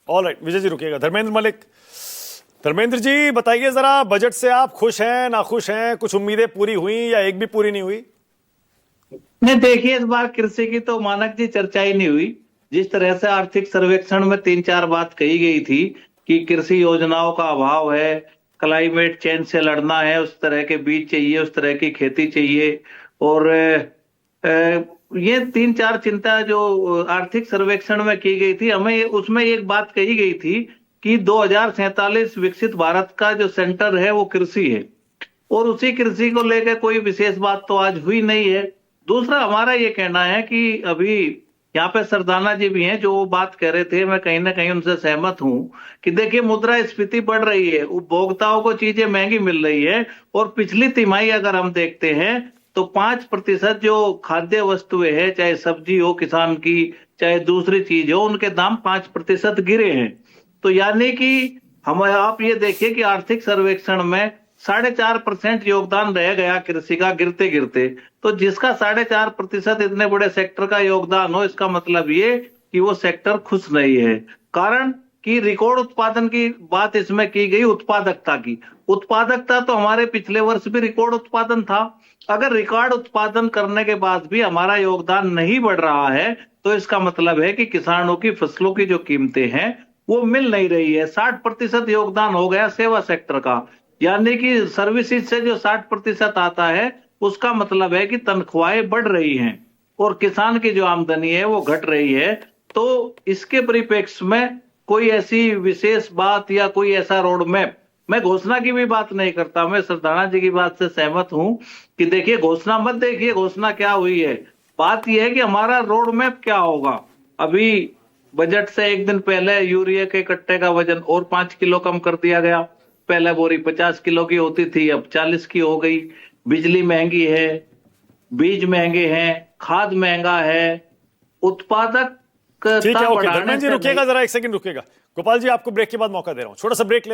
Alright, Vijay ji रुकिएगा। Dharmendra Malik, Dharmendra ji बताइए जरा, budget से आप खुश हैं, नाखुश हैं? कुछ उम्मीदें पूरी हुई या एक भी पूरी नहीं हुई? नहीं, देखिए इस बार कृषि की तो मानक जी चर्चा ही नहीं हुई। जिस तरह से आर्थिक सर्वेक्षण में 3-4 बात कही गई थी कि कृषि योजनाओं का अभाव है, क्लाइमेट चेंज से लड़ना है, उस तरह के बीज चाहिए, उस तरह की खेती चाहिए, और ये 3-4 चिंता जो आर्थिक सर्वेक्षण में की गई थी, हमें उसमें एक बात कही गई थी कि 2047 विकसित भारत का जो सेंटर है वो कृषि है, और उसी कृषि को लेकर कोई विशेष बात तो आज हुई नहीं है। दूसरा हमारा ये कहना है कि अभी यहाँ पे सरदाना जी भी हैं जो वो बात कह रहे थे, मैं कहीं ना कहीं उनसे सहमत हूं कि देखिए मुद्रास्फीति बढ़ रही है, उपभोक्ताओं को चीजें महंगी मिल रही है, और पिछली तिमाही अगर हम देखते हैं तो 5% जो खाद्य वस्तुएं हैं, चाहे सब्जी हो किसान की, चाहे दूसरी चीज हो, उनके दाम 5% गिरे हैं। तो यानी कि हम आप ये देखिए कि आर्थिक सर्वेक्षण में 4.5% योगदान रह गया कृषि का गिरते गिरते। तो जिसका 4.5% इतने बड़े सेक्टर का योगदान हो, इसका मतलब ये कि वो सेक्टर खुश नहीं है। कारण कि रिकॉर्ड उत्पादन की बात इसमें की गई, उत्पादकता की। उत्पादकता तो हमारे पिछले वर्ष भी रिकॉर्ड उत्पादन था। अगर रिकॉर्ड उत्पादन करने के बाद भी हमारा योगदान नहीं बढ़ रहा है, तो इसका मतलब है कि किसानों की फसलों की जो कीमतें हैं वो मिल नहीं रही है। 60% योगदान हो गया सेवा सेक्टर का, यानी कि सर्विसेज से जो 60% आता है, उसका मतलब है कि तनख्वाहें बढ़ रही हैं और किसान की जो आमदनी है वो घट रही है। तो इसके परिप्रेक्ष्य में कोई ऐसी विशेष बात या कोई ऐसा रोड मैप, मैं घोषणा की भी बात नहीं करता, मैं सरदाना जी की बात से सहमत हूं कि देखिए घोषणा मत देखिए, घोषणा क्या हुई है, बात यह है कि हमारा रोड मैप क्या होगा। अभी बजट से एक दिन पहले यूरिया के कट्टे का वजन और 5 किलो कम कर दिया गया। पहले बोरी 50 किलो की होती थी, अब 40 की हो गई। बिजली महंगी है, बीज महंगे हैं, खाद महंगा है, ठीक है, उत्पादकता ओके। बढ़ाने धर्मेंद्र जी से नहीं। रुकिएगा जरा, एक सेकंड रुकिएगा। गोपाल जी आपको ब्रेक के बाद मौका दे रहा हूं, छोटा सा ब्रेक ले।